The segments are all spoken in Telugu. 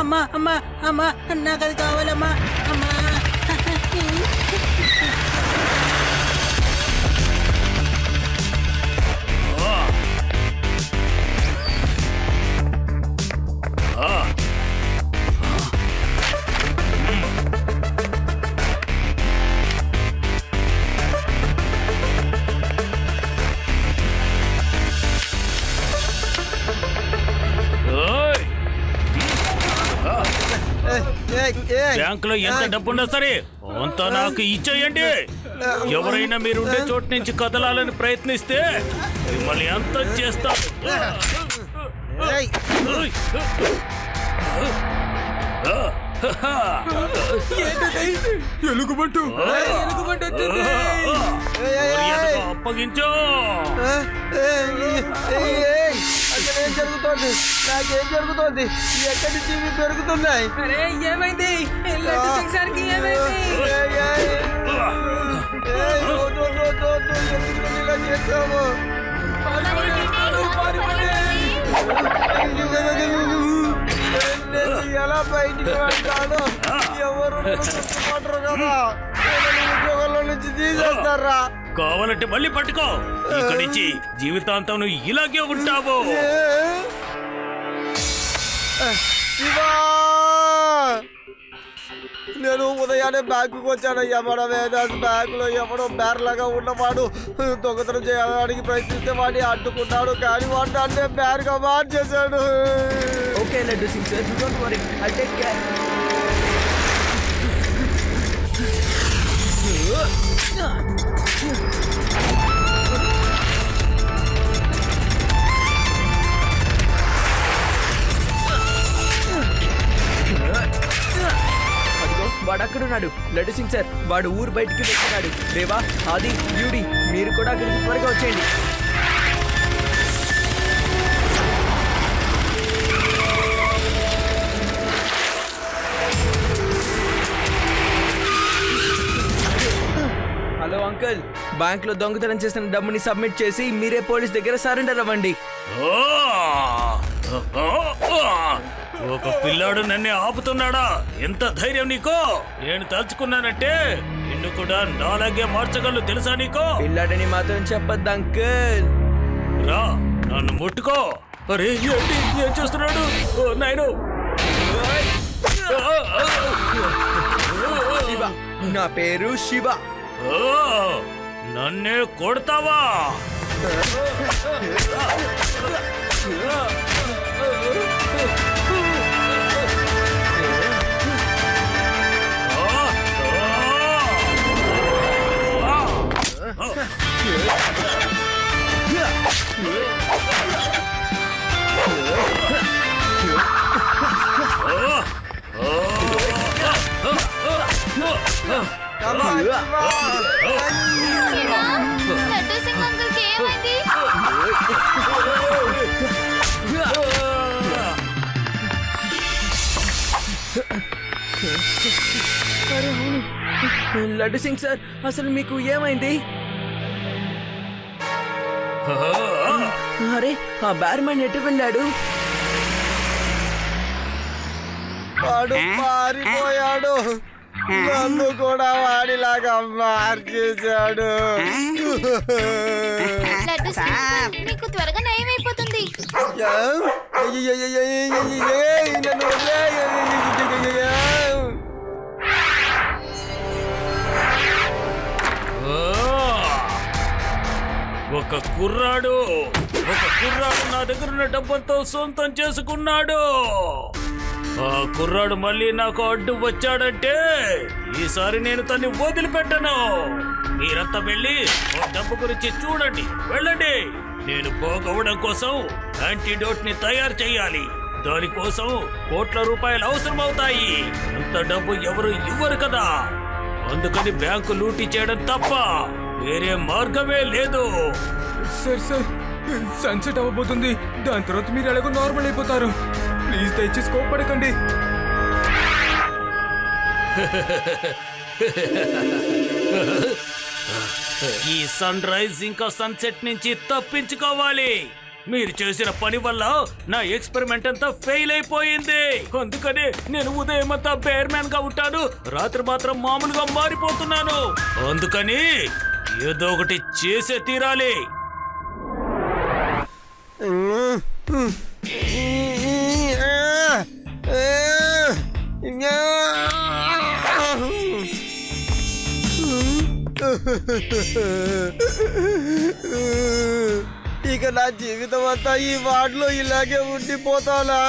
అమ్మా అమ్మా అమ్మా నాకు అది కావాలమ్మా అమ్మా. బ్యాంకులో ఎంత డబ్బున్నా సరే అంతా నాకు ఇచ్చేయండి. ఎవరైనా మీరు ఉండే చోటు నుంచి కదలాలని ప్రయత్నిస్తే మిమ్మల్ని ఎంత చేస్తారు. ఎలుగుబంటు అప్పగించో. ఏం జరుగుతోంది? నాకేం జరుగుతోంది? ఎక్కడి నుంచి ఇవి పెరుగుతున్నాయి? ఏమైంది? ఇలా చేసాము. ఎలా బయటికి వెళ్తాను? ఎవరు పట్టరు కదా, ఉద్యోగంలో నుంచి తీసేస్తారా? కావాలంటే మళ్ళీ పట్టుకో. ఇక్కడి నుంచి జీవితాంతం నువ్వు ఇలాగే ఉంటావు. నేను ఉదయాన్నే బ్యాంకుకి వచ్చానయ్యా. మన వేదాస్ బ్యాంకులో ఎవడో బేర్లాగా ఉన్నవాడు దొంగతనం చేయడానికి ప్రయత్నిస్తే వాడిని అడ్డుకున్నాడు, కానీ వాడు నన్నే బేర్గా మార్చేశాడు. Okay Laddu Singh sir, don't worry, I take care. వాడు అక్కడున్నాడు. లడ్డు సింగ్ సార్, వాడు ఊరు బయటికి వెళ్తున్నాడు. దేవా, ఆది, యూడి, మీరు కూడా అక్కడికి త్వరగా వచ్చేయండి. హలో అంకుల్, బ్యాంక్ లో దొంగతనం చేసిన డబ్బుని సబ్మిట్ చేసి మీరే పోలీస్ దగ్గర సరెండర్ అవ్వండి. ఒక పిల్లాడు నన్ను ఆపుతున్నాడా? ఎంత ధైర్యం నీకో? నేను తలుచుకున్నానంటే నిన్ను కూడా నాలాగే మార్చగలను, తెలుసా నీకో? పిల్లాడని మాత్రం చెప్పద్దు అంకుల్. రా, నన్ను ముట్టుకో. అరే ఏంటి, ఏం చేస్తున్నాడు? నాయను, శివ, నా పేరు శివ. నన్నే కొడతావా? లడ్డు సింగ్ అంకుల్కి ఏమైంది? లడ్డు సింగ్ సార్, అసలు మీకు ఏమైంది? అరే, ఆ బ్యార్మన్ ఎటు వెళ్ళాడు? వాడు పారిపోయాడు. నన్ను కూడా వాడిలాగా మార్చేశాడు. లడ్డు సింగ్ అంకుల్, మీకు త్వరగా నయం అయిపోతుంది. నన్ను వదిలేయ్. ఒక కుర్రాడు నా దగ్గర ఉన్న డబ్బంతో సొంతం చేసుకున్నాడు. ఆ కుర్రాడు మళ్ళీ నాకు అడ్డు వచ్చాడంటే ఈసారి నేను తన్ని వదిలిపెట్టను. మీరంతా వెళ్ళి ఆ డబ్బు గురించి చూడండి, వెళ్ళండి. నేను పోగొవడం కోసం యాంటీడోట్ ని తయారు చేయాలి. దానికోసం కోట్ల రూపాయలు అవసరం అవుతాయి. అంత డబ్బు ఎవరు ఇవ్వరు కదా, అందుకని బ్యాంకు లూటీ చేయడం తప్ప వేరే మార్గమే లేదు. సార్ సార్, సన్సెట్ అవ్వబోతుంది. దాని తర్వాత మీరు ఎలాగో నార్మల్ అయిపోతారు. ప్లీజ్ దయచేసి కోప్పడకండి. ఈ సన్ రైజ్ ఇంకా సన్సెట్ నుంచి తప్పించుకోవాలి. మీరు చేసిన పని వల్ల నా ఎక్స్పెరిమెంట్ అంతా ఫెయిల్ అయిపోయింది. అందుకని నేను ఉదయం అంతా బేర్ మ్యాన్ గా ఉంటాను, రాత్రి మాత్రం మామూలుగా మారిపోతున్నాను. అందుకని ఏదో ఒకటి చేసే తీరాలి. ఇక నా జీవితం అంతా ఈ వార్డులో ఇలాగే ఉండిపోతానా?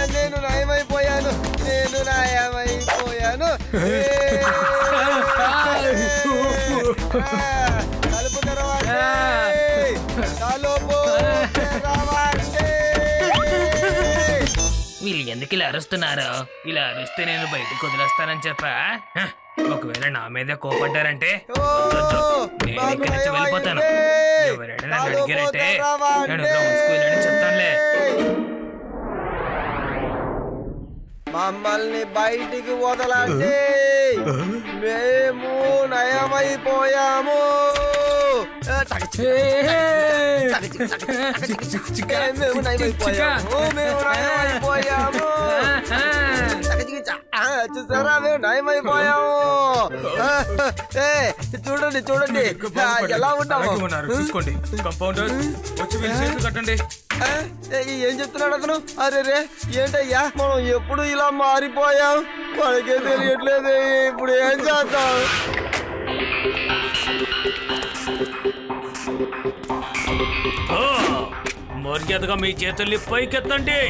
నేను నయమైపోయాను. తలుపు తెరవండి. వీళ్ళు ఎందుకు ఇలా అరుస్తున్నారు? ఇలా అరుస్తే నేను బయటకు వదిలేస్తానని చెప్పా. ఒకవేళ నా మీద కోపడ్డారంటే నేను ఇక్కడి నుంచి వెళ్ళిపోతాను. ఎవరైనా నన్ను అడిగారంటే నేను గ్రౌండ్ స్కూల్ అని చెప్తానులే. మమ్మల్ని బయటికి వదలండి. మేము నయమైపోయాము. చూసారా, మేము నయమైపోయాము. చూడండి చూడండి ఎలా ఉన్నాము. చూసుకోండి. కంపౌండర్ వచ్చి వీళ్ళ చేతులు కట్టండి. ఏం చెప్తున్నాడు అతను? అరే రే, ఏంటయ్యా మనం ఎప్పుడు ఇలా మారిపోయాం? మనకే తెలియట్లేదు. ఇప్పుడు ఏం చేద్దాం? మర్యాదగా మీ చేతుల్ని పైకెత్తండి.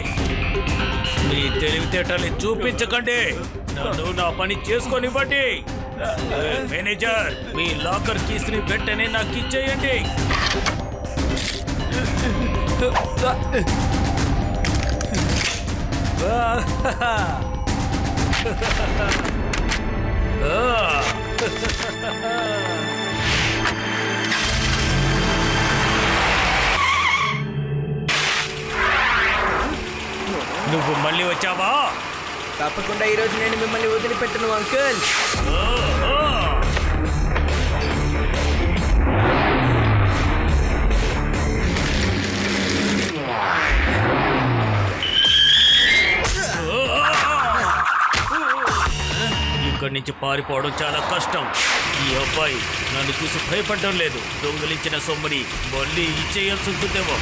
మీ తెలివితేటల్ని చూపించకండి. నన్ను నా పని చేసుకొనివ్వండి. మేనేజర్, మీ లాకర్ కీస్ ని వెంటనే నాకు ఇచ్చేయండి. నువ్వు మళ్ళీ వచ్చావా? తప్పకుండా ఈరోజు నేను మిమ్మల్ని వదిలిపెట్టను అంకుల్. ఇక్కడి నుంచి పారిపోవడం చాలా కష్టం. ఈ అబ్బాయి నన్ను చూసి భయపడడం లేదు. దొంగిలించిన సొమ్ముని మళ్ళీ ఇచ్చేయాల్సి ఉంటుందేమో.